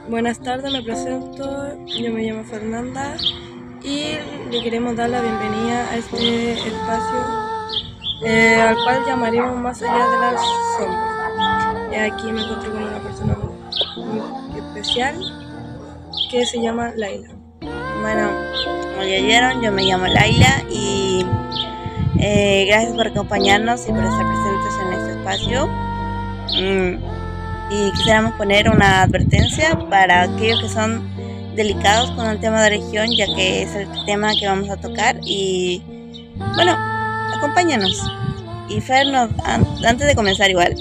Buenas tardes, me presento, yo me llamo Fernanda y le queremos dar la bienvenida a este espacio al cual llamaremos Más allá de las sombras. Aquí me encuentro con una persona muy especial que se llama Laila. Bueno, como ya oyeron, yo me llamo Laila y gracias por acompañarnos y por estar presentes en este espacio. Y quisiéramos poner una advertencia para aquellos que son delicados con el tema de religión, ya que es el tema que vamos a tocar. Y bueno, acompáñanos. Y antes de comenzar igual,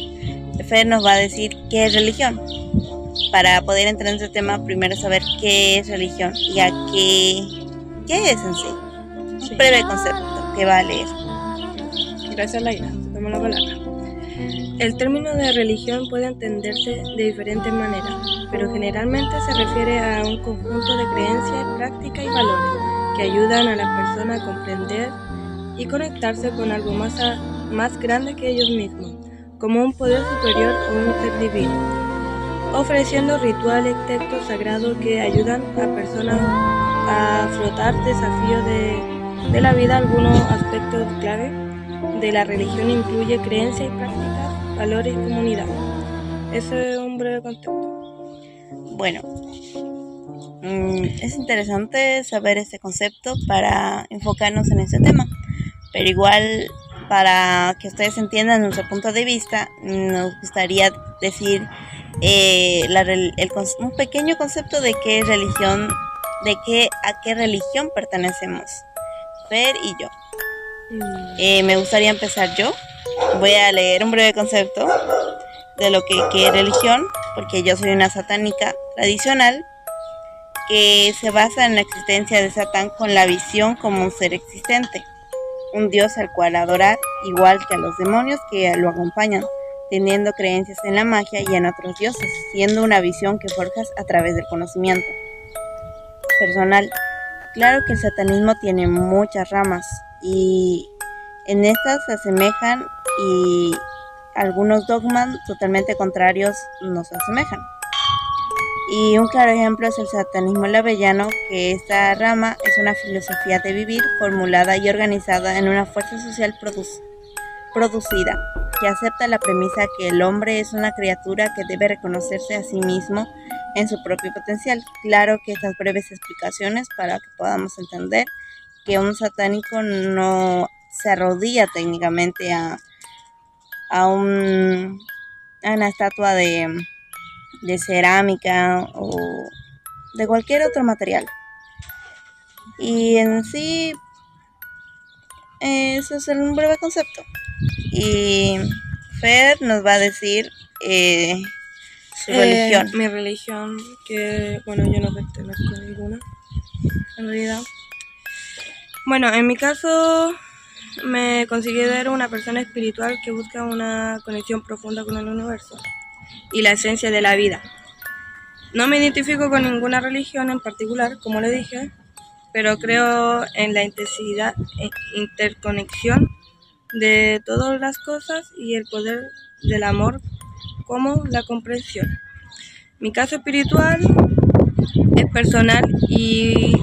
Fer nos va a decir qué es religión. Para poder entrar en este tema, primero saber qué es religión y a qué es en sí. Un breve concepto que va a leer. Gracias, Laila. Te tomo la palabra. El término de religión puede entenderse de diferentes maneras, pero generalmente se refiere a un conjunto de creencias, prácticas y valores que ayudan a las personas a comprender y conectarse con algo más grande que ellos mismos, como un poder superior o un ser divino, ofreciendo rituales, textos sagrados que ayudan a personas a afrontar desafíos de la vida. Algunos aspectos clave de la religión incluye creencias y prácticas, valores y comunidad. Ese es un breve concepto. Bueno, es interesante saber este concepto para enfocarnos en este tema, pero igual para que ustedes entiendan nuestro punto de vista, nos gustaría decir un pequeño concepto de qué es religión, a qué religión pertenecemos, Fer y yo. Me gustaría empezar yo. Voy a leer un breve concepto de lo que es religión, porque yo soy una satánica tradicional que se basa en la existencia de Satán con la visión como un ser existente, un dios al cual adorar, igual que a los demonios que lo acompañan, teniendo creencias en la magia y en otros dioses, siendo una visión que forjas a través del conocimiento personal. Claro que el satanismo tiene muchas ramas y en estas se asemejan y algunos dogmas totalmente contrarios nos asemejan. Y un claro ejemplo es el satanismo lavellano, que esta rama es una filosofía de vivir formulada y organizada en una fuerza social producida, que acepta la premisa que el hombre es una criatura que debe reconocerse a sí mismo en su propio potencial. Claro que estas breves explicaciones para que podamos entender que un satánico no se arrodilla técnicamente a una estatua de cerámica o de cualquier otro material. Y en sí, eso es un breve concepto. Y Fer nos va a decir su religión. Mi religión, que bueno, yo no pertenezco a ninguna, en realidad. Bueno, en mi caso me considero una persona espiritual que busca una conexión profunda con el universo y la esencia de la vida. No me identifico con ninguna religión en particular, como le dije, pero creo en la interconexión de todas las cosas y el poder del amor como la comprensión. Mi caso espiritual es personal y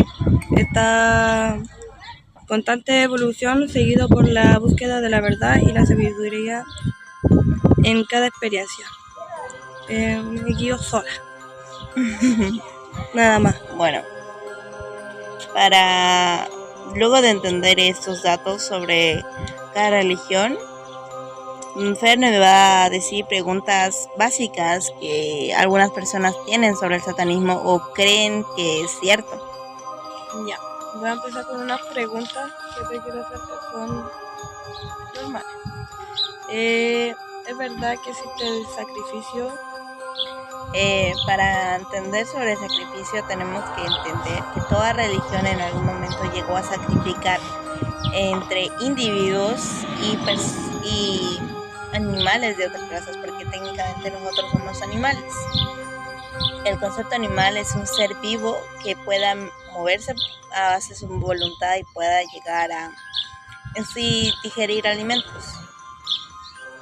está constante evolución, seguido por la búsqueda de la verdad y la sabiduría en cada experiencia. Me guío sola. Nada más. Bueno, para luego de entender estos datos sobre cada religión, Fer me va a decir preguntas básicas que algunas personas tienen sobre el satanismo o creen que es cierto. Ya, voy a empezar con unas preguntas que te quiero hacer que son normales. ¿Es verdad que existe el sacrificio? Para entender sobre el sacrificio tenemos que entender que toda religión en algún momento llegó a sacrificar entre individuos y animales de otras razas, porque técnicamente nosotros somos animales. El concepto animal es un ser vivo que pueda moverse a base de su voluntad y pueda llegar a en sí digerir alimentos.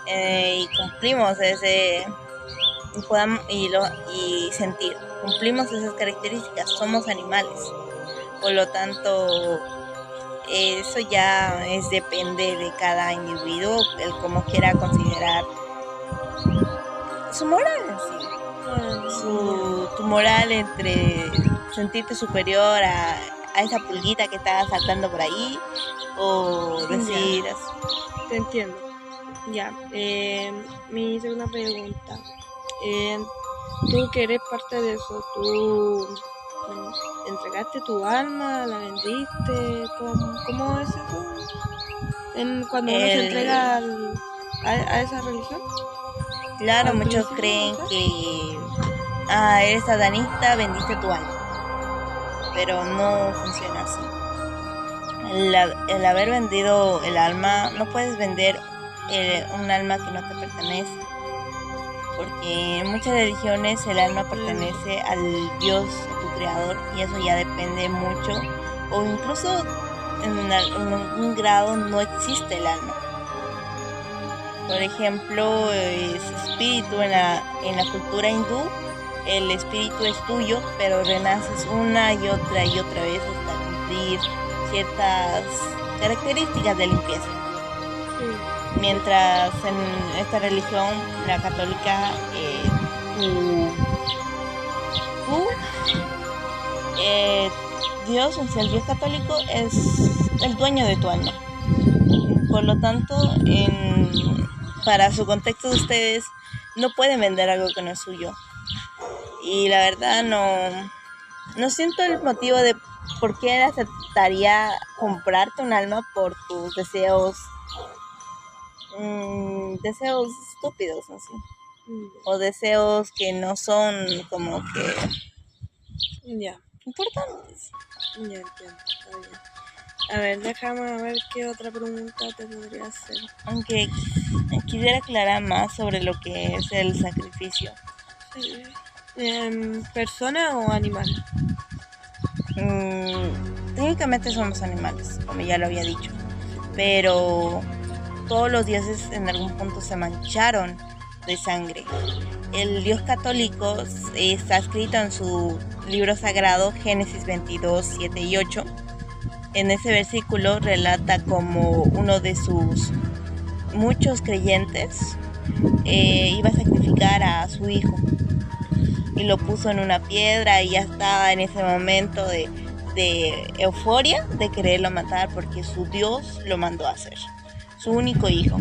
Y cumplimos y sentir. Cumplimos esas características, somos animales. Por lo tanto, eso ya depende de cada individuo, el cómo quiera considerar su moral en sí. Tu moral entre sentirte superior a esa pulguita que está saltando por ahí, o decir así. Te entiendo. Ya, mi segunda pregunta. Tú que eres parte de eso, ¿tú entregaste tu alma, la vendiste? ¿Cómo es eso? Cuando uno se entrega a esa religión. Claro, muchos creen que eres satanista, vendiste tu alma, pero no funciona así. El haber vendido el alma, no puedes vender un alma que no te pertenece, porque en muchas religiones el alma pertenece al Dios, a tu creador, y eso ya depende mucho, o incluso en un grado no existe el alma. Por ejemplo, ese espíritu en la cultura hindú, el espíritu es tuyo, pero renaces una y otra vez hasta cumplir ciertas características de limpieza. Mientras en esta religión, la católica, Dios, o sea, el Dios católico es el dueño de tu alma. Por lo tanto, para su contexto de ustedes, no pueden vender algo que no es suyo. Y la verdad no siento el motivo de por qué aceptaría comprarte un alma por tus deseos estúpidos, así. O deseos que no son como que importantes. Ya entiendo, está bien. A ver, déjame ver qué otra pregunta te podría hacer. Aunque quisiera aclarar más sobre lo que es el sacrificio. Sí. ¿Persona o animal? Técnicamente somos animales, como ya lo había dicho, pero todos los dioses en algún punto se mancharon de sangre. El Dios católico está escrito en su libro sagrado Génesis 22, 7 y 8. En ese versículo relata como uno de sus muchos creyentes iba a sacrificar a su hijo y lo puso en una piedra, y ya estaba en ese momento de euforia de quererlo matar porque su Dios lo mandó a hacer, su único hijo.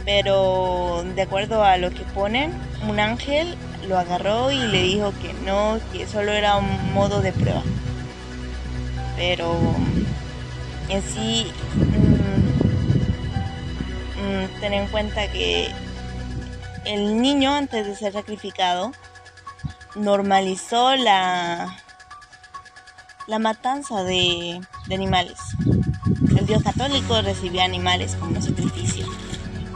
Pero de acuerdo a lo que ponen, un ángel lo agarró y le dijo que no, que solo era un modo de prueba. Pero en sí, ten en cuenta que el niño, antes de ser sacrificado, normalizó la matanza de animales. El Dios católico recibía animales como sacrificio,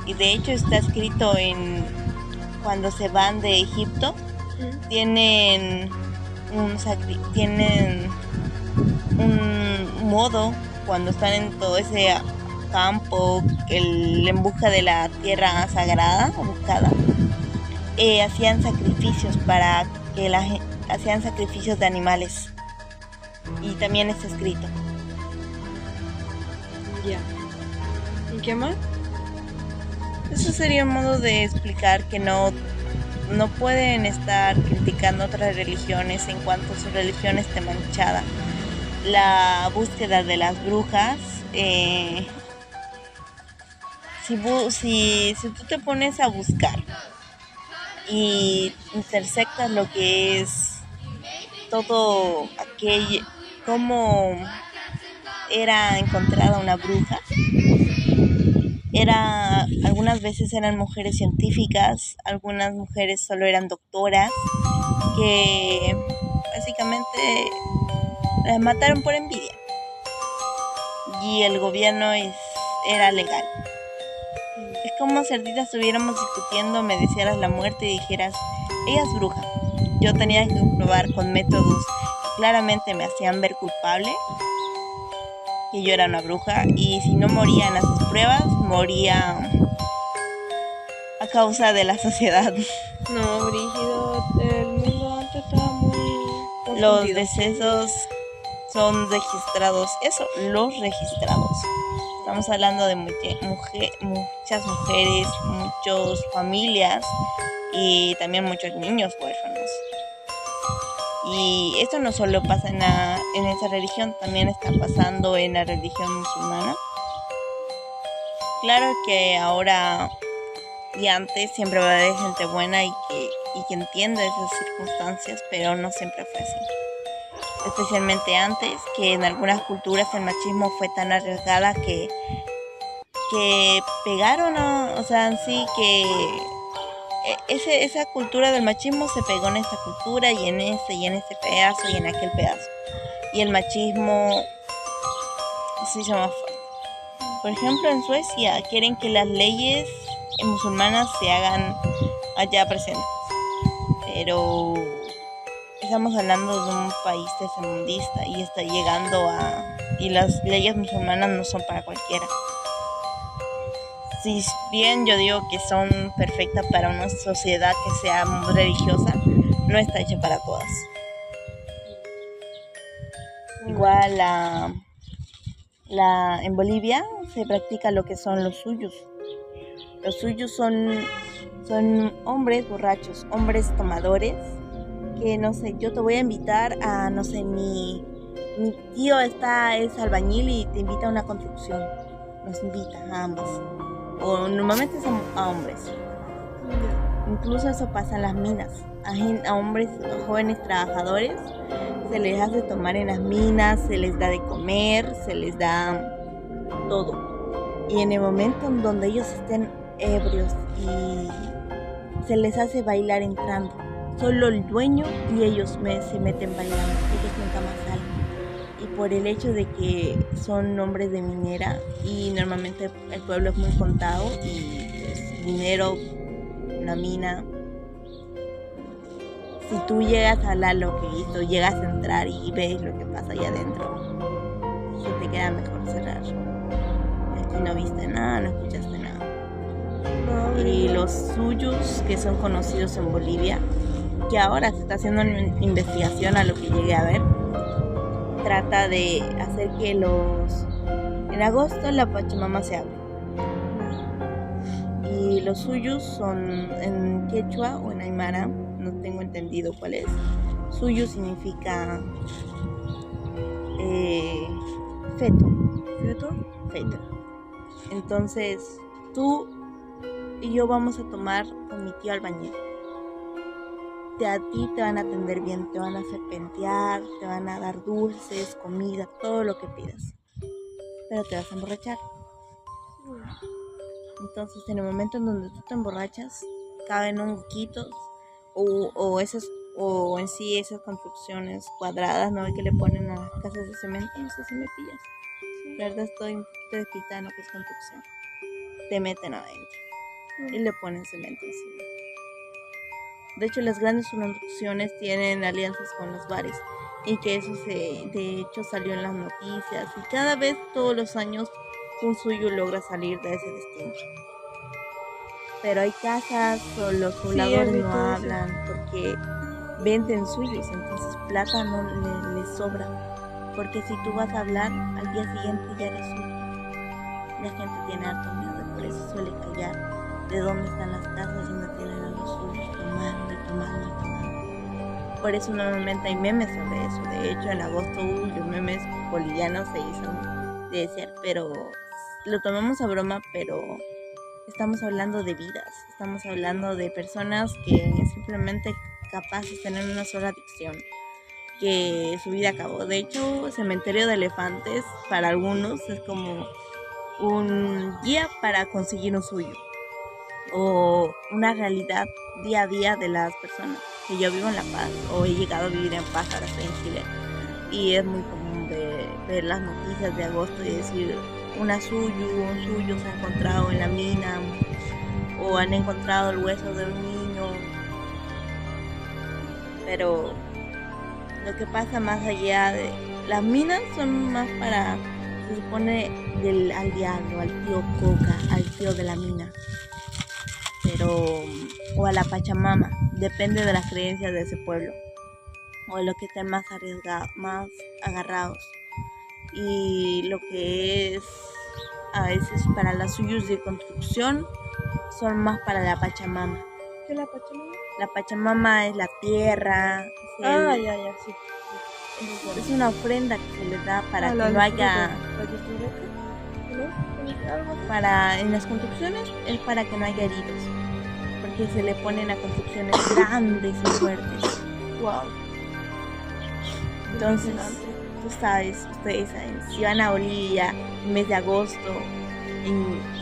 y de hecho está escrito cuando se van de Egipto, tienen un modo, cuando están en todo ese campo en busca de la tierra sagrada o buscada, hacían sacrificios hacían sacrificios de animales, y también está escrito. Ya. ¿Y qué más? Eso sería un modo de explicar que no pueden estar criticando otras religiones en cuanto su religión esté manchada. La búsqueda de las brujas, si tú te pones a buscar y intersectas lo que es todo aquello, cómo era encontrada una bruja, algunas veces eran mujeres científicas, algunas mujeres solo eran doctoras, que básicamente las mataron por envidia, y el gobierno era legal. Es como si ahorita estuviéramos discutiendo, me desearas la muerte y dijeras, ella es bruja. Yo tenía que comprobar con métodos que claramente me hacían ver culpable que yo era una bruja, y si no moría en esas pruebas, moría a causa de la sociedad. No, brígido, el mundo antes estaba muy Los confundido. decesos son registrados, los registrados. Estamos hablando de muchas mujeres, muchas familias y también muchos niños huérfanos. Y esto no solo pasa en esa religión, también está pasando en la religión musulmana. Claro que ahora y antes siempre va a haber gente buena y que entienda esas circunstancias, pero no siempre fue así. Especialmente antes, que en algunas culturas el machismo fue tan arriesgada que pegaron, o sea, en sí que esa cultura del machismo se pegó en esta cultura y en ese pedazo y en aquel pedazo. Y el machismo se llama fuerte. Por ejemplo, en Suecia quieren que las leyes musulmanas se hagan allá presentes, pero estamos hablando de un país tercermundista y está llegando y las leyes musulmanas no son para cualquiera. Si bien yo digo que son perfectas para una sociedad que sea muy religiosa, no está hecha para todas. Igual en Bolivia se practica lo que son los suyos. Los suyos son hombres borrachos, hombres tomadores, que no sé, yo te voy a invitar a, no sé, mi tío es albañil y te invita a una construcción. Nos invita a ambos. O normalmente son a hombres. Incluso eso pasa en las minas. A hombres, a jóvenes trabajadores, se les hace tomar en las minas, se les da de comer, se les da todo. Y en el momento en donde ellos estén ebrios y se les hace bailar entrando, solo el dueño y ellos se meten bailando, ellos nunca más salen. Y por el hecho de que son hombres de minera y normalmente el pueblo es muy contado y pues, dinero, una mina. Si tú llegas a hablar lo que hizo, llegas a entrar y ves lo que pasa allá adentro, se te queda mejor cerrar. Aquí no viste nada, no escuchaste nada. Y los suyos, que son conocidos en Bolivia, que ahora se está haciendo una investigación a lo que llegué a ver, trata de hacer que en agosto la Pachamama se abre. Y los suyos son en quechua o en aymara, no tengo entendido cuál es. Suyo significa feto. Entonces tú y yo vamos a tomar con mi tío albañil. A ti te van a atender bien, te van a serpentear, te van a dar dulces, comida, todo lo que pidas, pero te vas a emborrachar. Entonces en el momento en donde tú te emborrachas, caben honguitos o en sí esas construcciones cuadradas, ¿no? Que le ponen a las casas de cemento, no sé si me pillas. La verdad estoy un poquito despistada en lo que es construcción. Te meten adentro y le ponen cemento encima. De hecho, las grandes construcciones tienen alianzas con los bares y que eso de hecho salió en las noticias y cada vez, todos los años, un suyo logra salir de ese destino. Pero hay casas o los pobladores no hablan porque venden suyos, entonces plata no les sobra. Porque si tú vas a hablar, al día siguiente ya eres suyo. La gente tiene harto miedo y por eso suele callar de dónde están las casas donde tienen a los suyos tomando. Por eso normalmente hay memes sobre eso. De hecho, en agosto los memes bolivianos se hizo de ser, pero lo tomamos a broma, pero estamos hablando de vidas, estamos hablando de personas que simplemente capaces de tener una sola adicción, que su vida acabó. De hecho, cementerio de elefantes para algunos es como un guía para conseguir un suyo o una realidad día a día de las personas. Que yo vivo en La Paz o he llegado a vivir en Paz, ahora estoy en Chile, y es muy común ver las noticias de agosto y decir un suyo se ha encontrado en la mina o han encontrado el hueso de un niño. Pero lo que pasa más allá de las minas son más para, se supone, al diablo, al tío Coca, al tío de la mina. o a la Pachamama, depende de las creencias de ese pueblo, o de lo que estén más más agarrados. Y lo que es a veces para las suyos de construcción son más para la Pachamama. ¿Qué es la Pachamama? La Pachamama es la tierra. Ya, sí. Es una ofrenda que se les da para que no haya... Para, en las construcciones es para que no haya heridos, porque se le ponen a construcciones grandes y fuertes. Wow. Entonces, ustedes saben, si van a Bolivia en mes de agosto,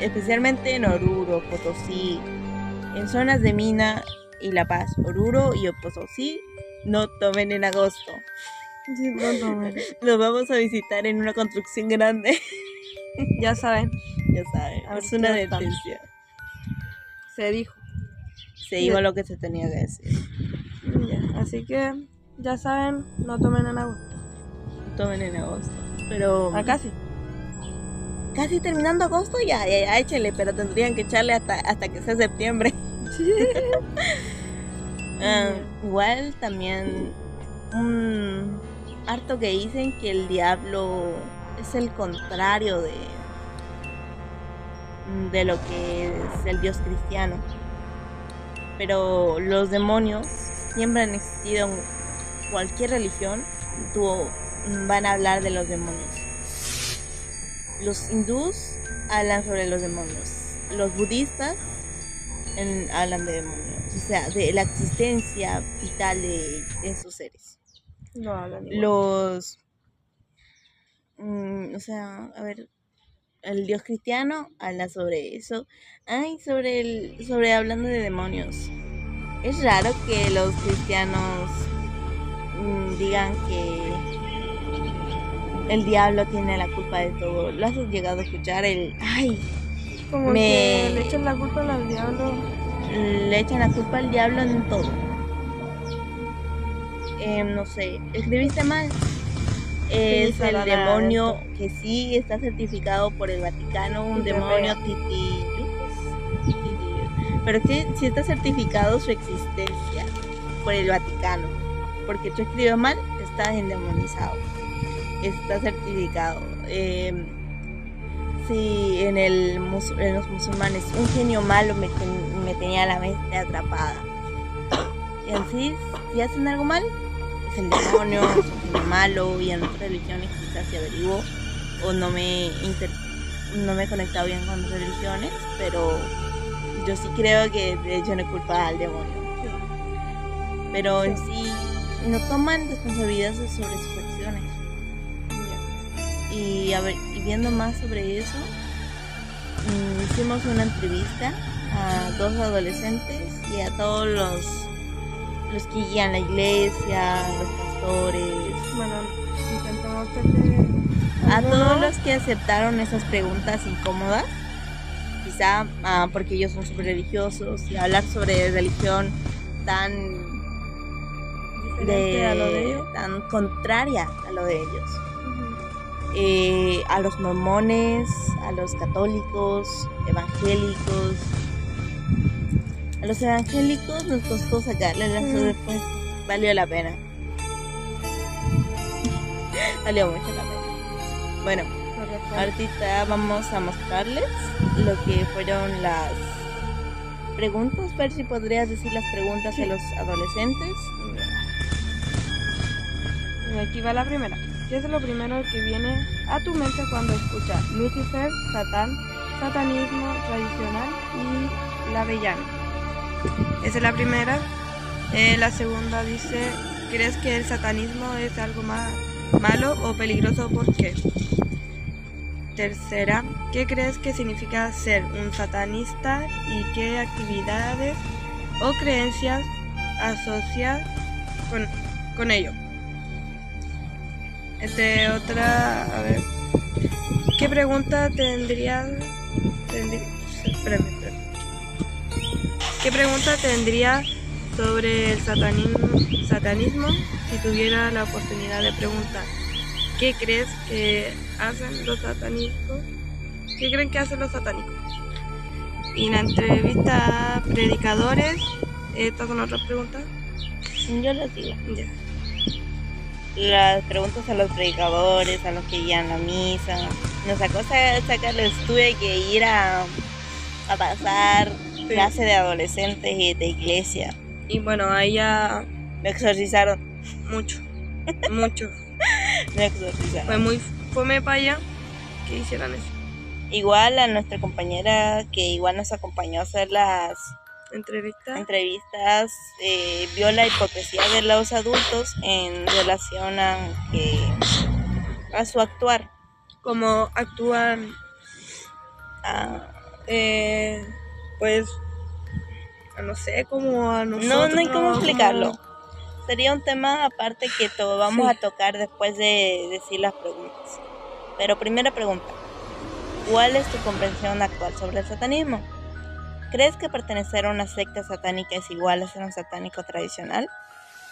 especialmente en Oruro, Potosí, en zonas de Mina y La Paz, Oruro y Potosí, no tomen en agosto. Sí, no tomen. Los vamos a visitar en una construcción grande. Ya saben. Es una detención. Se dijo lo que se tenía que decir. Ya, así que ya saben, no tomen en agosto. No tomen en agosto. Pero casi terminando agosto, ya échenle, pero tendrían que echarle hasta que sea septiembre. Igual también harto que dicen que el diablo es el contrario de lo que es el Dios cristiano, pero los demonios siempre han existido en cualquier religión. Van a hablar de los demonios. Los hindús hablan sobre los demonios, los budistas hablan de demonios, o sea, de la existencia vital de esos seres. No hablan igual. El Dios cristiano habla sobre eso. Sobre hablando de demonios. Es raro que los cristianos digan que el diablo tiene la culpa de todo. ¿Lo has llegado a escuchar? Como que le echan la culpa al diablo. Le echan la culpa al diablo en todo. No sé, escribiste mal. Es el demonio que sí está certificado por el Vaticano, un demonio pero que sí está certificado su existencia por el Vaticano, porque tú escribes mal, estás endemonizado, está certificado. Sí, en los musulmanes, un genio malo me tenía la mente atrapada. Y así, si hacen algo mal, es el demonio, es un genio malo, y en otras religiones quizás se averiguó, o no me he conectado bien con religiones, pero yo sí creo que de hecho no culpa al demonio. Pero en sí, no toman responsabilidad sobre sus acciones. Y viendo más sobre eso, hicimos una entrevista a 2 adolescentes y a todos los que guían la iglesia, los pastores. Bueno, intentamos hacerle a todos los que aceptaron esas preguntas incómodas, quizá porque ellos son súper religiosos, y hablar sobre religión tan diferente a lo de ellos, tan contraria a lo de ellos. A los mormones, a los católicos, evangélicos. A los evangélicos nos costó sacarle las respuestas. Valió la pena. Valió mucho la pena. Bueno, ahorita vamos a mostrarles lo que fueron las preguntas. Ver si podrías decir las preguntas de los adolescentes. Aquí va la primera. ¿Qué es lo primero que viene a tu mente cuando escuchas Lucifer, Satán, satanismo tradicional y la avellana? Esa es la primera. La segunda dice, ¿crees que el satanismo es algo malo o peligroso? ¿Por qué? Tercera, ¿qué crees que significa ser un satanista y qué actividades o creencias asocias con ello? Otra, a ver, ¿qué pregunta ¿Qué pregunta tendría sobre el satanismo si tuviera la oportunidad de preguntar? ¿Qué crees que hacen los satánicos? ¿Qué creen que hacen los satánicos? Y la entrevista a predicadores, ¿estas son otras preguntas? Yo les digo. Ya. Las preguntas a los predicadores, a los que guían la misa. Nos sacó sacarles, tuve que ir a pasar clase de adolescentes y de iglesia. Y bueno, ahí ya Me exorcizaron. mucho. Me exorcizaron. Fue para allá que hicieran eso. Igual a nuestra compañera que igual nos acompañó a hacer las entrevistas, vio la hipocresía de los adultos en relación a su actuar. Como actúan, pues, no sé, como a nosotros. No hay cómo explicarlo. Sería un tema aparte que vamos a tocar después de decir las preguntas. Pero primera pregunta, ¿cuál es tu comprensión actual sobre el satanismo? ¿Crees que pertenecer a una secta satánica es igual a ser un satánico tradicional?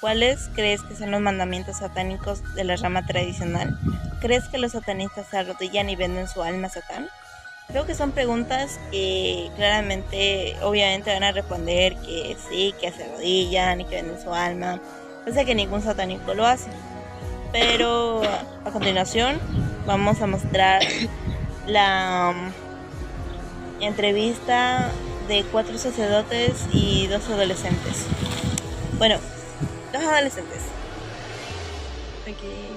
¿Cuáles crees que son los mandamientos satánicos de la rama tradicional? ¿Crees que los satanistas se arrodillan y venden su alma a Satán? Creo que son preguntas que claramente, obviamente van a responder que sí, que se arrodillan y que venden su alma. Pese que ningún satánico lo hace. Pero a continuación vamos a mostrar la entrevista de 4 sacerdotes y 2 adolescentes. Bueno, 2 adolescentes. Aquí.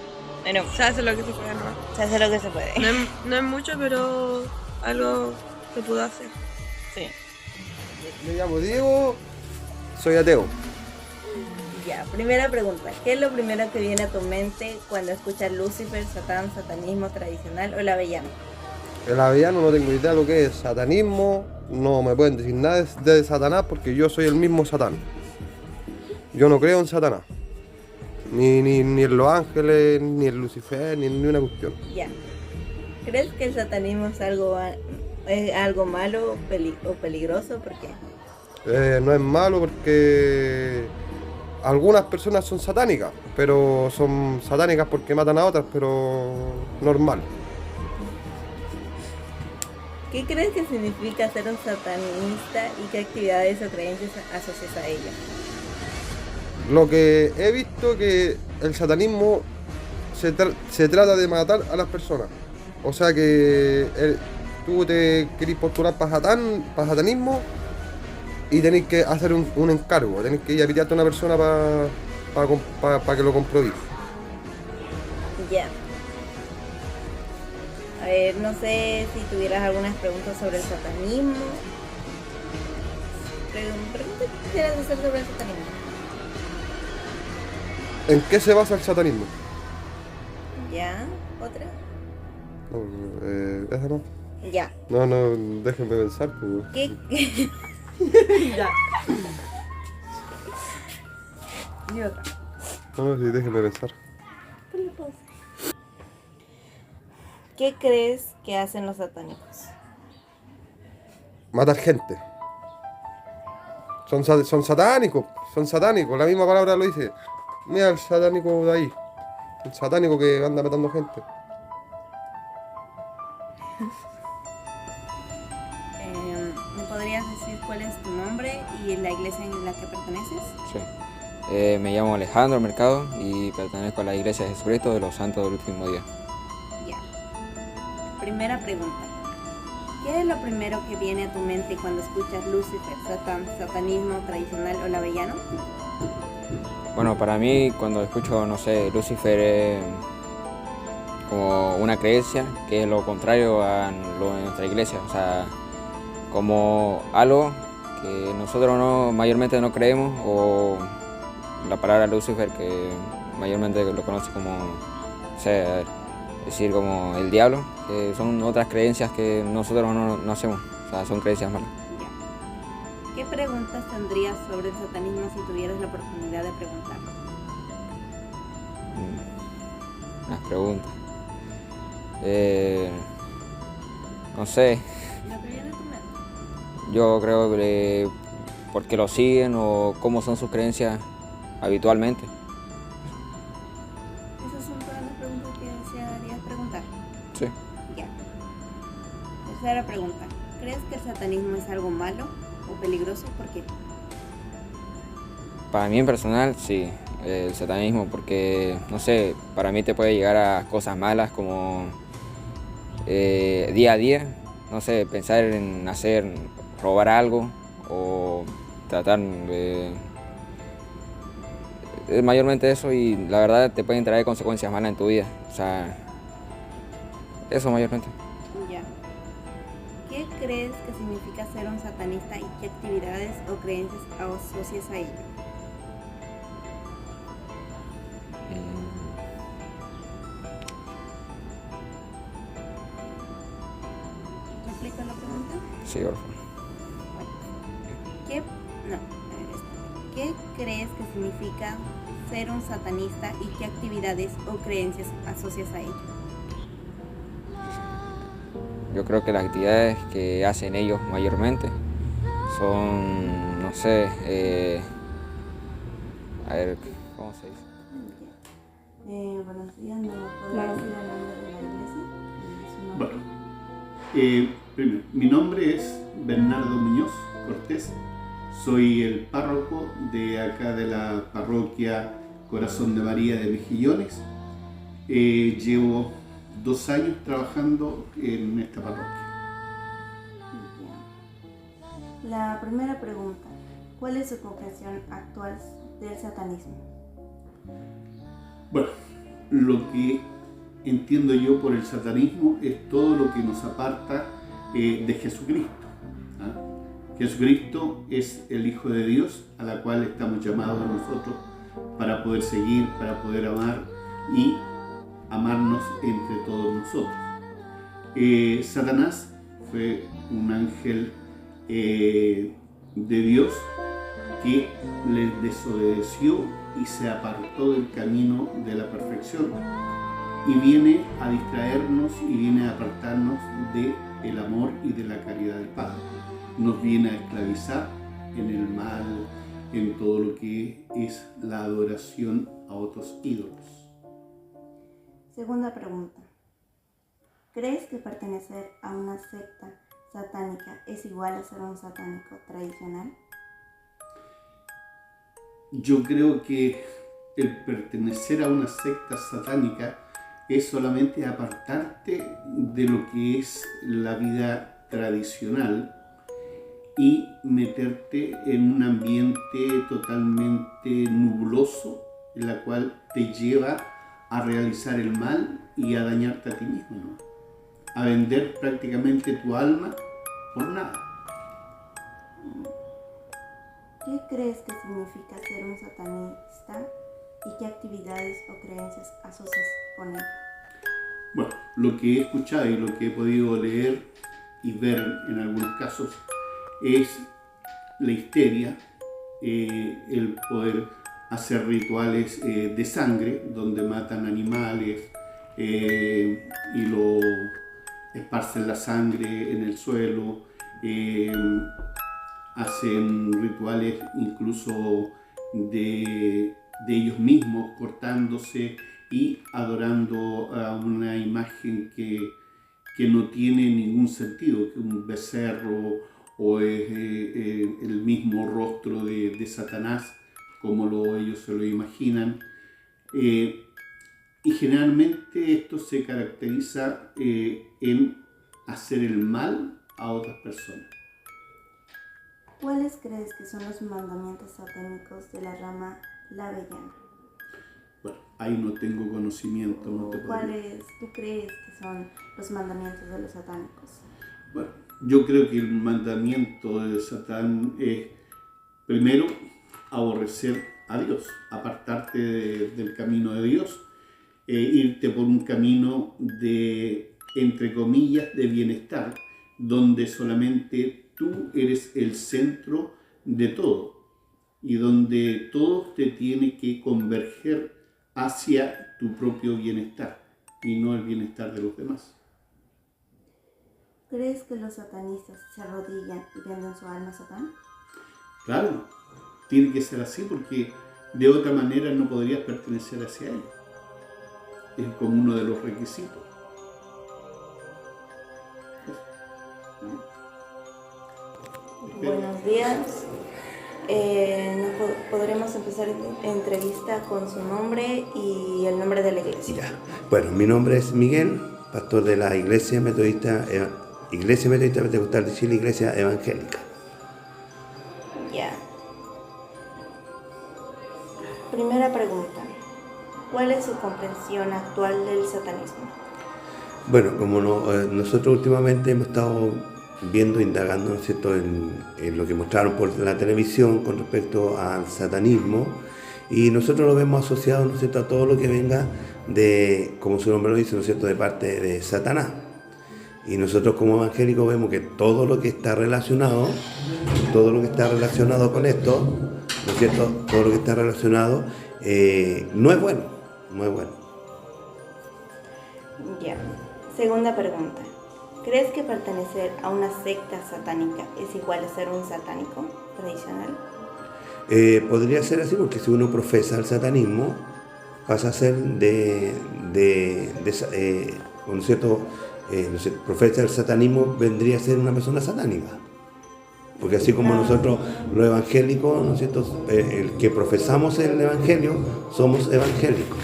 Bueno, Se hace lo que se puede, ¿no? se hace lo que se puede. No es mucho, pero algo se pudo hacer. Sí. Me llamo Diego, soy ateo. Ya, primera pregunta. ¿Qué es lo primero que viene a tu mente cuando escuchas Lucifer, Satán, satanismo tradicional o el avellano? El avellano no tengo idea de lo que es satanismo, no me pueden decir nada de Satanás porque yo soy el mismo Satán. Yo no creo en Satanás, ni en los ángeles, ni en Lucifer, ni una cuestión. Ya. ¿Crees que el satanismo es algo malo o peligroso? ¿Por qué? No es malo porque algunas personas son satánicas, pero son satánicas porque matan a otras, pero normal. ¿Qué crees que significa ser un satanista y qué actividades o creencias asocias a ella? Lo que he visto que el satanismo se trata de matar a las personas. O sea que tú te querés postular para satanismo y tenéis que hacer un encargo. Tenéis que ir a pitearte a una persona para que lo comprobéis. Ya. A ver, no sé si tuvieras algunas preguntas sobre el satanismo. Pregunta que quisieras hacer sobre el satanismo. ¿En qué se basa el satanismo? Ya, ¿otra? No, esa no. Ya. No, déjenme pensar. Pues. ¿Qué? Ya. Y otra. No, sí, déjenme pensar. ¿Qué crees que hacen los satánicos? Matar gente. Son satánicos, la misma palabra lo dice. Mira el satánico de ahí. El satánico que anda matando gente. ¿Me podrías decir cuál es tu nombre y la iglesia en la que perteneces? Sí. Me llamo Alejandro Mercado y pertenezco a la Iglesia de Jesucristo de los Santos del Último Día. Ya. Primera pregunta. ¿Qué es lo primero que viene a tu mente cuando escuchas Lucifer, Satán, satanismo tradicional o avellano? Bueno, para mí cuando escucho, no sé, Lucifer es como una creencia que es lo contrario a lo de nuestra iglesia. O sea, como algo que nosotros mayormente no creemos, o la palabra Lucifer que mayormente lo conoce como, no sé, decir como el diablo, que son otras creencias que nosotros no hacemos, o sea, son creencias malas. Ya. ¿Qué preguntas tendrías sobre el satanismo si tuvieras la oportunidad de preguntar? Unas preguntas. No sé. ¿Lo que viene a tu mente? Yo creo que por qué lo siguen o cómo son sus creencias habitualmente. Esas son todas las preguntas que desearías preguntar. Sí. Ya. Tercera pregunta. ¿Crees que el satanismo es algo malo o peligroso? ¿Por qué? Para mí en personal, sí, el satanismo, porque, no sé, para mí te puede llegar a cosas malas como día a día, no sé, pensar en robar algo o tratar de... mayormente eso, y la verdad te pueden traer consecuencias malas en tu vida, o sea, eso mayormente. Ya. ¿Qué crees que significa ser un satanista y qué actividades o creencias asocias a ello? ¿Replico la pregunta? Sí, por favor. ¿Qué, no, ¿Qué crees que significa ser un satanista y qué actividades o creencias asocias a ello? Yo creo que las actividades que hacen ellos mayormente son, no sé, a ver, ¿cómo se dice? Buenos días, ¿me podría decir el nombre de la iglesia? ¿Su nombre? Bueno, primero, mi nombre es Bernardo Muñoz Cortés. Soy el párroco de acá de la parroquia Corazón de María de Mejillones. Llevo 2 años trabajando en esta parroquia. Bien. La primera pregunta, ¿cuál es su comprensión actual del satanismo? Bueno, lo que entiendo yo por el satanismo es todo lo que nos aparta de Jesucristo. ¿Ah? Jesucristo es el Hijo de Dios a la cual estamos llamados nosotros para poder seguir, para poder amar y amarnos entre todos nosotros. Satanás fue un ángel de Dios que le desobedeció y se apartó del camino de la perfección y viene a distraernos y viene a apartarnos del amor y de la caridad del Padre. Nos viene a esclavizar en el mal, en todo lo que es la adoración a otros ídolos. Segunda pregunta, ¿crees que pertenecer a una secta satánica es igual a ser un satánico tradicional? Yo creo que el pertenecer a una secta satánica es solamente apartarte de lo que es la vida tradicional y meterte en un ambiente totalmente nubloso, en la cual te lleva a realizar el mal y a dañarte a ti mismo, ¿no? A vender prácticamente tu alma por nada. ¿Qué crees que significa ser un satanista y qué actividades o creencias asocias con él? Bueno, lo que he escuchado y lo que he podido leer y ver en algunos casos es la histeria, el poder hacer rituales de sangre donde matan animales y lo esparcen la sangre en el suelo, hacen rituales incluso de ellos mismos cortándose y adorando a una imagen que no tiene ningún sentido, que un becerro o es el mismo rostro de Satanás, como ellos se lo imaginan. Y generalmente esto se caracteriza en hacer el mal a otras personas. ¿Cuáles crees que son los mandamientos satánicos de la rama labeyana? Bueno, ahí no tengo conocimiento. No te ¿Cuáles tú crees que son los mandamientos de los satánicos? Bueno, yo creo que el mandamiento de Satán es, primero, aborrecer a Dios, apartarte del camino de Dios, irte por un camino de, entre comillas, de bienestar, donde solamente tú eres el centro de todo y donde todo te tiene que converger hacia tu propio bienestar y no el bienestar de los demás. ¿Crees que los satanistas se arrodillan y venden su alma a Satán? Claro, tiene que ser así porque de otra manera no podrías pertenecer hacia él. Es como uno de los requisitos. Buenos días. Podremos empezar la entrevista con su nombre y el nombre de la iglesia. Ya. Bueno, mi nombre es Miguel, pastor de la Iglesia Metodista Pentecostal de Chile, Iglesia Evangélica. Ya. Primera pregunta. ¿Cuál es su comprensión actual del satanismo? Bueno, como nosotros últimamente hemos estado viendo, indagando, ¿no es cierto?, en lo que mostraron por la televisión con respecto al satanismo, y nosotros lo vemos asociado, ¿no es cierto?, a todo lo que venga de, como su nombre lo dice, ¿no es cierto?, de parte de Satanás. Y nosotros como evangélicos vemos que todo lo que está relacionado con esto, ¿no es cierto?, todo lo que está relacionado no es bueno, no es bueno. Ya. Segunda pregunta. ¿Crees que pertenecer a una secta satánica es igual a ser un satánico tradicional? Podría ser así, porque si uno profesa el satanismo, pasa a ser ¿no es cierto?, profesa el satanismo, vendría a ser una persona satánica. Porque así como nosotros los evangélicos, ¿no es cierto?, el que profesamos el evangelio, somos evangélicos.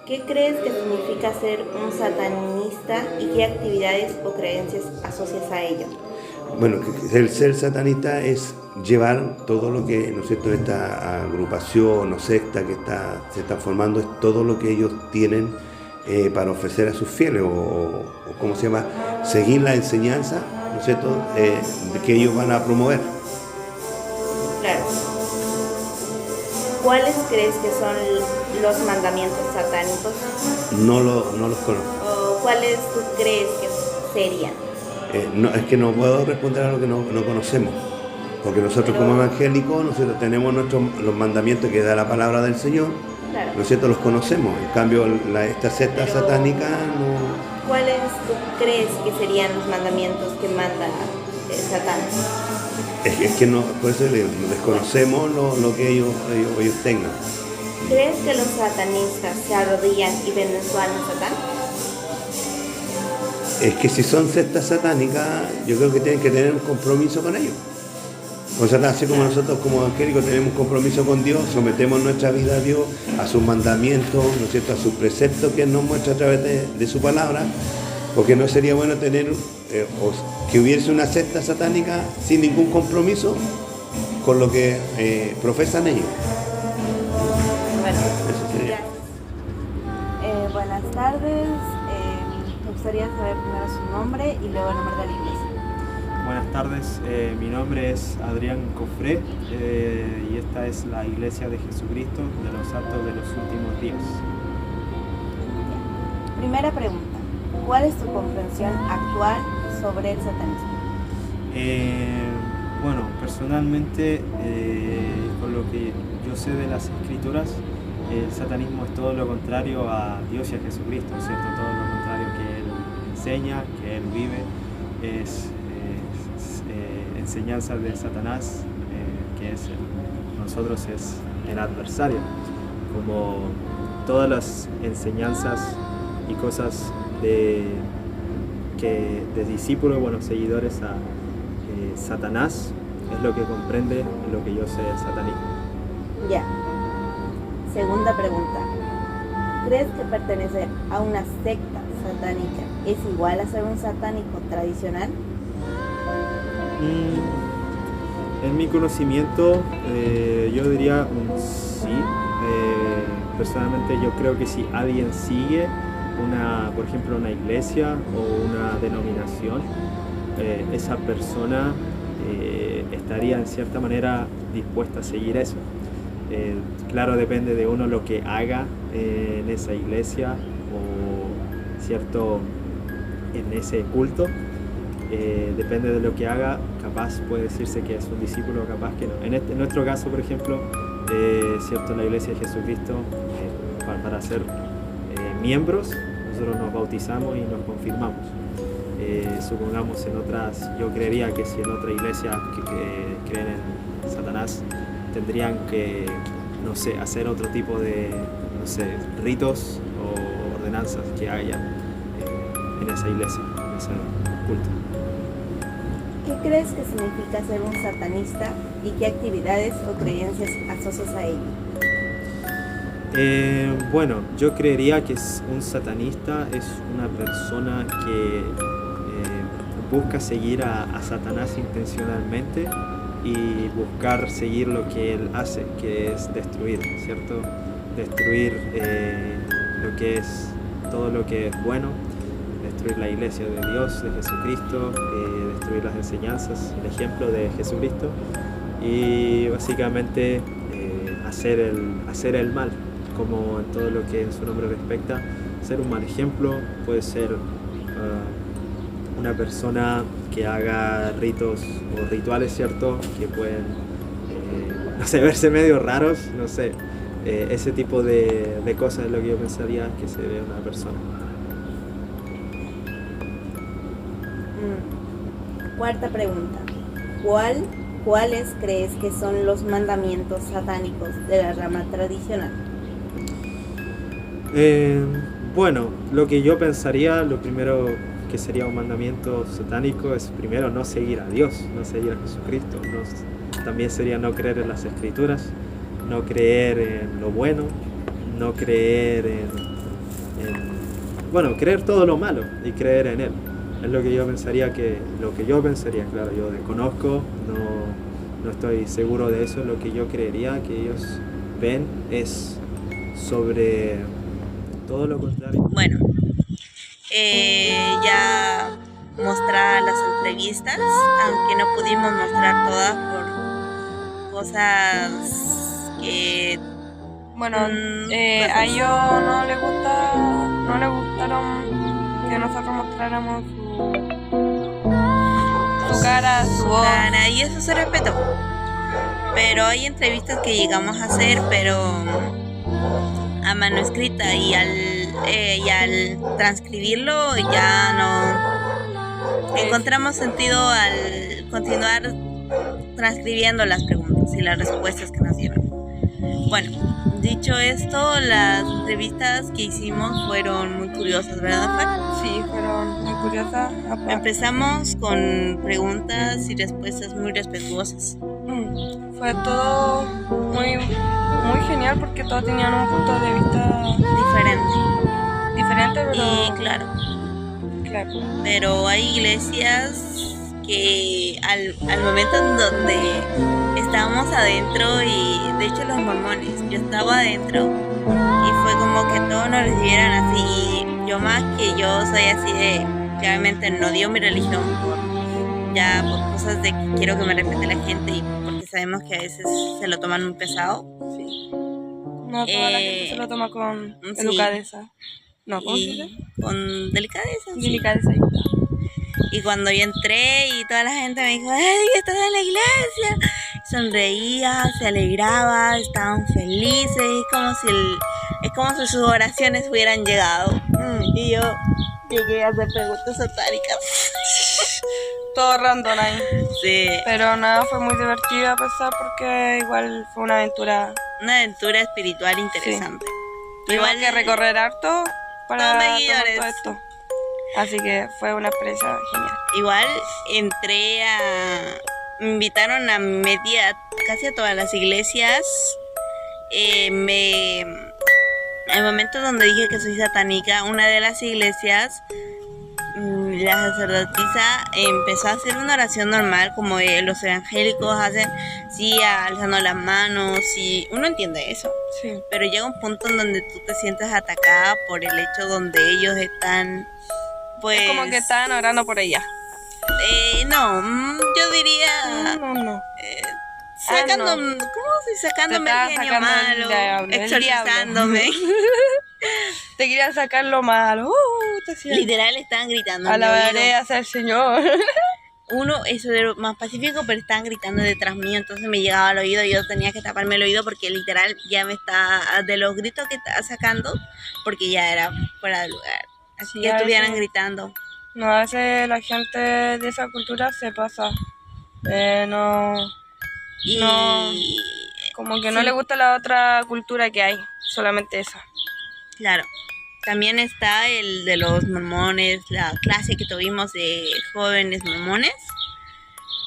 ¿Qué crees que significa ser un satanista y qué actividades o creencias asocias a ello? Bueno, el ser satanista es llevar todo lo que, ¿no es cierto?, esta agrupación o secta que se está formando, es todo lo que ellos tienen para ofrecer a sus fieles, o ¿cómo se llama?, seguir la enseñanza, ¿no es cierto?, que ellos van a promover. Claro. ¿Cuáles crees que son los mandamientos satánicos? No los conozco. ¿O cuáles tú crees que serían? Es que no puedo responder a lo que no conocemos, porque nosotros como evangélicos, nosotros tenemos los mandamientos que da la palabra del Señor, claro, ¿no es cierto?, los conocemos. En cambio, esta secta satánica no... ¿Cuáles tú crees que serían los mandamientos que manda Satán? Es que no, por eso desconocemos lo que ellos tengan. ¿Crees que los satanistas se arrodillan y venden su alma a Satán? Es que si son sectas satánicas, yo creo que tienen que tener un compromiso con ellos. Con Satán, así como nosotros como evangélicos tenemos un compromiso con Dios, sometemos nuestra vida a Dios, a sus mandamientos, ¿no es cierto?, a sus preceptos que Él nos muestra a través de su palabra, porque no sería bueno tener que hubiese una secta satánica sin ningún compromiso con lo que profesan ellos. Bueno, eso sería. Buenas tardes. Me gustaría saber primero su nombre y luego el nombre de la iglesia. Buenas tardes, mi nombre es Adrián Cofré y esta es la Iglesia de Jesucristo de los Santos de los Últimos Días. Primera pregunta. ¿Cuál es tu comprensión actual sobre el satanismo? Bueno, personalmente, con lo que yo sé de las Escrituras, el satanismo es todo lo contrario a Dios y a Jesucristo, ¿cierto? Todo lo contrario que Él enseña, que Él vive, es enseñanzas de Satanás, que nosotros es el adversario, como todas las enseñanzas y cosas de discípulos, bueno, seguidores a Satanás, es lo que comprende lo que yo sé del satanismo. Ya. Segunda pregunta. ¿Crees que pertenecer a una secta satánica es igual a ser un satánico tradicional? En mi conocimiento, yo diría un sí. Personalmente yo creo que si alguien sigue por ejemplo, una iglesia o una denominación, esa persona estaría en cierta manera dispuesta a seguir eso. Claro, depende de uno lo que haga en esa iglesia o cierto en ese culto. Depende de lo que haga, capaz puede decirse que es un discípulo, capaz que no. En nuestro caso, por ejemplo, cierto, la Iglesia de Jesucristo, para ser miembros, nosotros nos bautizamos y nos confirmamos. Supongamos en otras, yo creería que si en otra iglesia que creen en Satanás, tendrían que, no sé, hacer otro tipo de, no sé, ritos o ordenanzas que haya en esa iglesia, en ese culto. crees que significa ser un satanista y qué actividades o creencias asocias a ello? Bueno, yo creería que un satanista es una persona que busca seguir a Satanás intencionalmente y buscar seguir lo que él hace, que es destruir, ¿cierto? Destruir lo que es todo lo que es bueno, destruir la iglesia de Dios, de Jesucristo, destruir las enseñanzas, el ejemplo de Jesucristo y básicamente hacer el mal, como en todo lo que en su nombre respecta. Ser un mal ejemplo, puede ser una persona que haga ritos o rituales, ¿cierto? Que pueden, no sé, verse medio raros, no sé. Ese tipo de cosas es lo que yo pensaría que se ve una persona. Cuarta pregunta. ¿Cuáles crees que son los mandamientos satánicos de la rama tradicional? Bueno, lo que yo pensaría, lo primero que sería un mandamiento satánico es primero no seguir a Dios, no seguir a Jesucristo. También sería no creer en las Escrituras, no creer en lo bueno, no creer bueno, creer todo lo malo y creer en Él. Es lo que yo pensaría, claro, yo desconozco, no estoy seguro de eso. Lo que yo creería que ellos ven es sobre todo lo contrario. Bueno, ya mostrar las entrevistas, aunque no pudimos mostrar todas por cosas que... Bueno, a ellos no les gustaron que nosotros mostráramos su cara, su voz. Cara, y eso se respetó. Pero hay entrevistas que llegamos a hacer, pero a mano escrita, y al transcribirlo ya no encontramos sentido al continuar transcribiendo las preguntas y las respuestas que nos dieron. Bueno, dicho esto, las entrevistas que hicimos fueron muy curiosas, ¿verdad, Fer? Sí, fueron muy curiosas. Empezamos con preguntas y respuestas muy respetuosas. Fue todo muy genial porque todos tenían un punto de vista diferente, pero y claro. Pero hay iglesias que al momento en donde estábamos adentro, y de hecho los mormones, yo estaba adentro y fue como que todos nos recibieran así, y yo más que yo soy así de, claramente no dio mi religión por cosas de que quiero que me respete la gente y porque sabemos que a veces se lo toman muy pesado. Sí. No toda la gente se lo toma con delicadeza. No, ¿cómo se dice? Con delicadeza. Delicadeza. Y cuando yo entré y toda la gente me dijo, ¡ay, estás en la iglesia! Sonreía, se alegraba, estaban felices, es como si sus oraciones hubieran llegado. Y yo llegué a hacer preguntas satánicas. Todo random ahí. Sí. Pero nada, fue muy divertido a pesar porque igual fue una aventura. Una aventura espiritual interesante. Sí. Igual que recorrer harto para todo esto. Así que fue una experiencia genial. Igual me invitaron a casi a todas las iglesias. En el momento donde dije que soy satánica, una de las iglesias, la sacerdotisa empezó a hacer una oración normal como los evangélicos hacen, sí, alzando las manos, y uno entiende eso. Sí. Pero llega un punto en donde tú te sientes atacada por el hecho donde ellos están, pues... Es como que están orando por ella. No, yo diría... No. Sacando, no. ¿Cómo se sacándome el genio malo? Diablo, exorcizándome. Te querían sacar lo malo. Literal estaban gritando. Alabaré hacia el Señor. Uno, eso era lo más pacífico, pero estaban gritando detrás mío, entonces me llegaba al oído y yo tenía que taparme el oído porque literal ya me estaba, de los gritos que estaba sacando, porque ya era fuera de lugar. Así que estuvieran gritando. No, a veces la gente de esa cultura se pasa. Como que no le gusta la otra cultura que hay, solamente esa. Claro. También está el de los mormones, la clase que tuvimos de jóvenes mormones.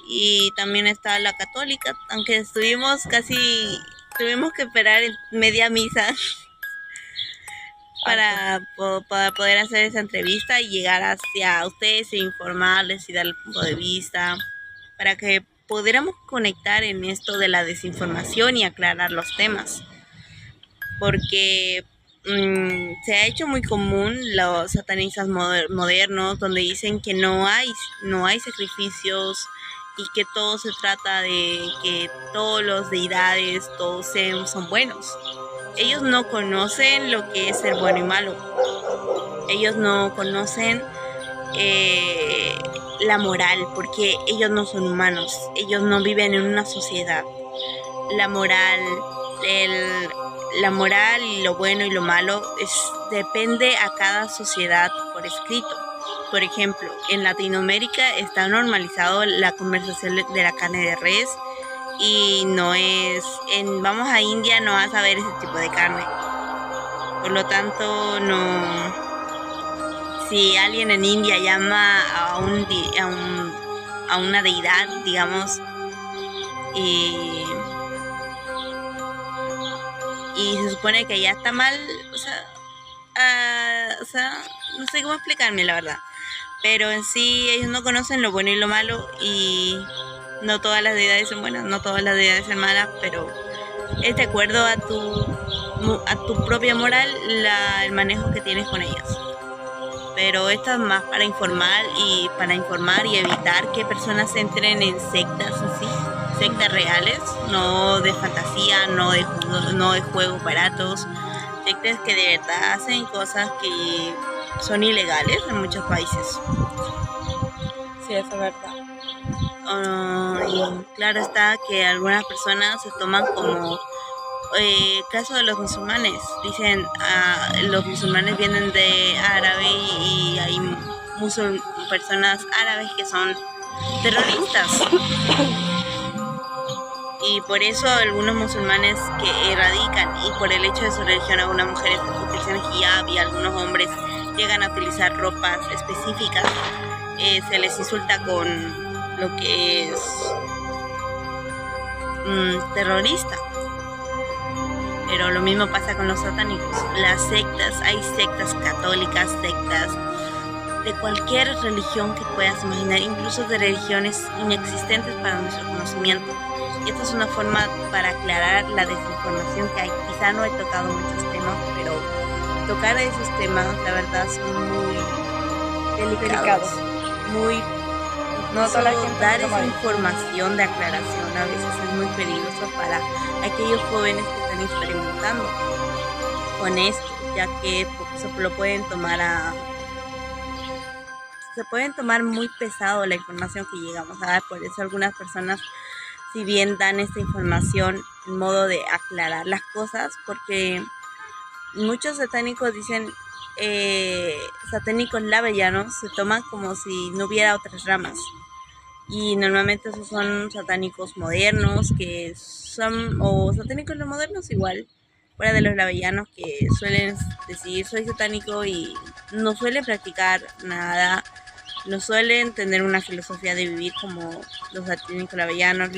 y también está la católica, aunque tuvimos que esperar en media misa para poder hacer esa entrevista y llegar hacia ustedes e informarles y dar el punto de vista para que pudiéramos conectar en esto de la desinformación y aclarar los temas, porque se ha hecho muy común los satanistas modernos, donde dicen que no hay sacrificios y que todo se trata de que todos los deidades, todos son buenos. Ellos no conocen lo que es ser bueno y malo. Ellos no conocen la moral, porque ellos no son humanos. Ellos no viven en una sociedad. La moral y lo bueno y lo malo depende a cada sociedad por escrito. Por ejemplo, en Latinoamérica está normalizado la comercialización de la carne de res y vamos a India, no vas a ver ese tipo de carne. Por lo tanto, si alguien en India llama a una deidad, digamos, y se supone que ya está mal, o sea, no sé cómo explicarme, la verdad. Pero en sí ellos no conocen lo bueno y lo malo, y no todas las deidades son buenas, no todas las deidades son malas, pero es de acuerdo a tu propia moral el manejo que tienes con ellas. Pero esto es más para informar y evitar que personas entren en sectas así, sectas reales, no de fantasía, no de juegos baratos, sectas que de verdad hacen cosas que son ilegales en muchos países. Sí, eso es verdad. Y claro está que algunas personas se toman como caso de los musulmanes. Dicen, los musulmanes vienen de árabe y hay personas árabes que son terroristas. Y por eso algunos musulmanes que erradican, y por el hecho de su religión, algunas mujeres utilizan hijab y algunos hombres llegan a utilizar ropas específicas, se les insulta con lo que es terrorista. Pero lo mismo pasa con los satánicos. Las sectas, hay sectas católicas, sectas de cualquier religión que puedas imaginar, incluso de religiones inexistentes para nuestro conocimiento. Y esta es una forma para aclarar la desinformación que hay. Quizá no he tocado muchos temas, pero tocar esos temas, la verdad, son muy delicados. Muy... No solo dar esa información de aclaración a veces es muy peligroso para aquellos jóvenes que están experimentando con esto, ya que se pueden tomar muy pesado la información que llegamos a dar. Por eso algunas personas, si bien dan esta información en modo de aclarar las cosas, porque muchos satánicos dicen, satánicos lavellanos se toman como si no hubiera otras ramas. Y normalmente esos son satánicos modernos, o satánicos no modernos igual, fuera de los lavellanos, que suelen decir soy satánico y no suelen practicar nada, no suelen tener una filosofía de vivir como los satánicos lavellanos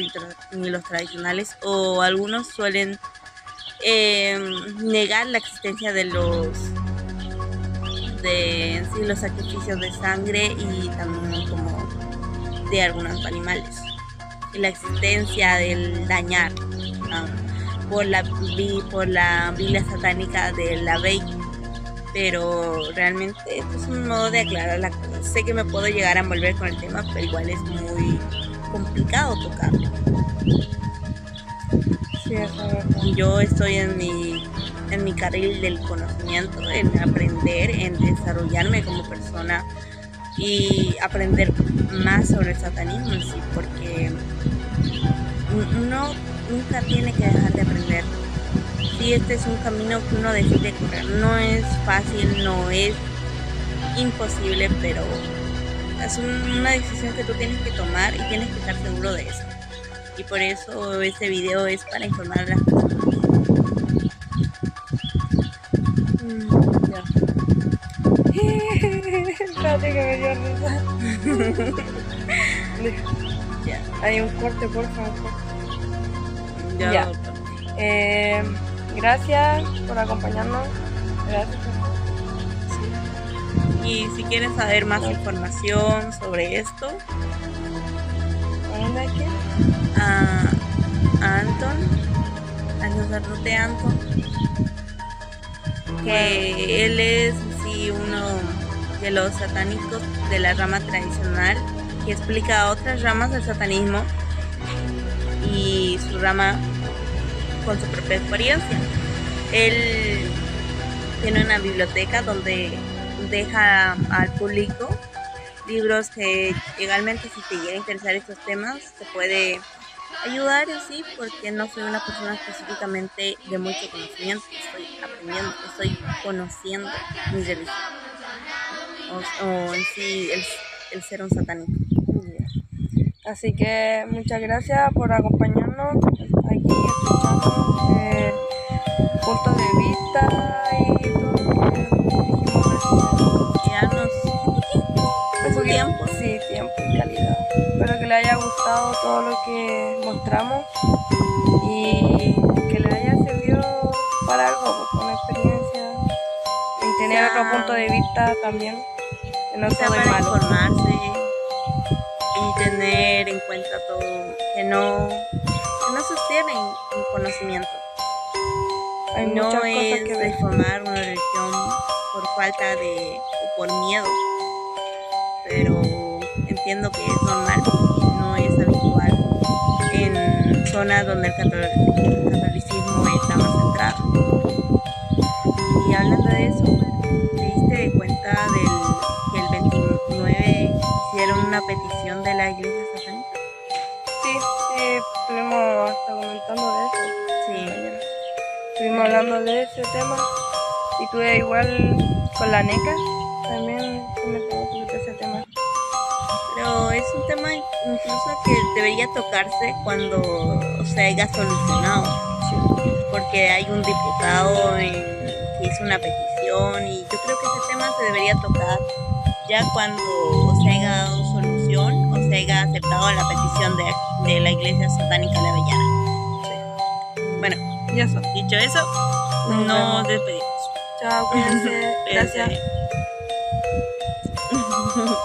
ni los tradicionales, o algunos suelen negar la existencia de los sacrificios de sangre y también como de algunos animales, y la existencia del dañar por la Biblia satánica de la Bey. Pero realmente esto es un modo de aclarar la cosa. Sé que me puedo llegar a envolver con el tema, pero igual es muy complicado tocarlo. Sí, eso es verdad. Yo estoy en mi carril del conocimiento, en aprender, en desarrollarme como persona y aprender más sobre el satanismo en sí, porque uno nunca tiene que dejar de aprender. Sí, este es un camino que uno decide correr. No es fácil, no es imposible, pero es una decisión que tú tienes que tomar y tienes que estar seguro de eso. Y por eso este video es para informar a las personas. Ya. Espérate que me dio risa. Ya. Hay un corte, por favor. Ya. Ya. Gracias por acompañarnos. Gracias. Y si quieren saber más información sobre esto, ¿A dónde hay que ir? a Anton, al sacerdote Anton, que él es sí uno de los satánicos de la rama tradicional, que explica otras ramas del satanismo y su rama con su propia experiencia. Él tiene una biblioteca donde deja al público libros que legalmente, si te llega a interesar estos temas, te puede ayudar y sí, porque no soy una persona específicamente de mucho conocimiento, estoy aprendiendo, estoy conociendo mi religión o en sí el ser un satánico. Así que muchas gracias por acompañarnos aquí, escuchando puntos de vista y todo lo que dijimos. Quedarnos su tiempo. Sí, tiempo y calidad. Espero que les haya gustado todo lo que mostramos y que les haya servido para algo, pues, con experiencia y tener otro punto de vista también, que no O sea, todo es para malo. informarse y tener en cuenta todo, que no sostienen un conocimiento. Hay No muchas cosas es que ver. reformar una religión por falta de o por miedo, pero entiendo que es normal porque no es habitual en zonas donde el catolicismo está más centrado. Y hablando de eso, ¿te diste cuenta que el 29 hicieron una petición de la iglesia satánica? Sí, estuvimos hasta comentando de eso. Sí. Estuvimos hablando de ese tema y tuve igual con la NECA, también comentamos sobre ese tema. Pero es un tema incluso que debería tocarse cuando se haya solucionado, porque hay un diputado que hizo una petición y yo creo que ese tema se debería tocar ya cuando se haya dado solución o se haya aceptado la petición de la iglesia satánica de Avellana. Bueno, Y eso. dicho eso, Nos nos vemos. despedimos. Chao, cuídense. Gracias. Cuídense.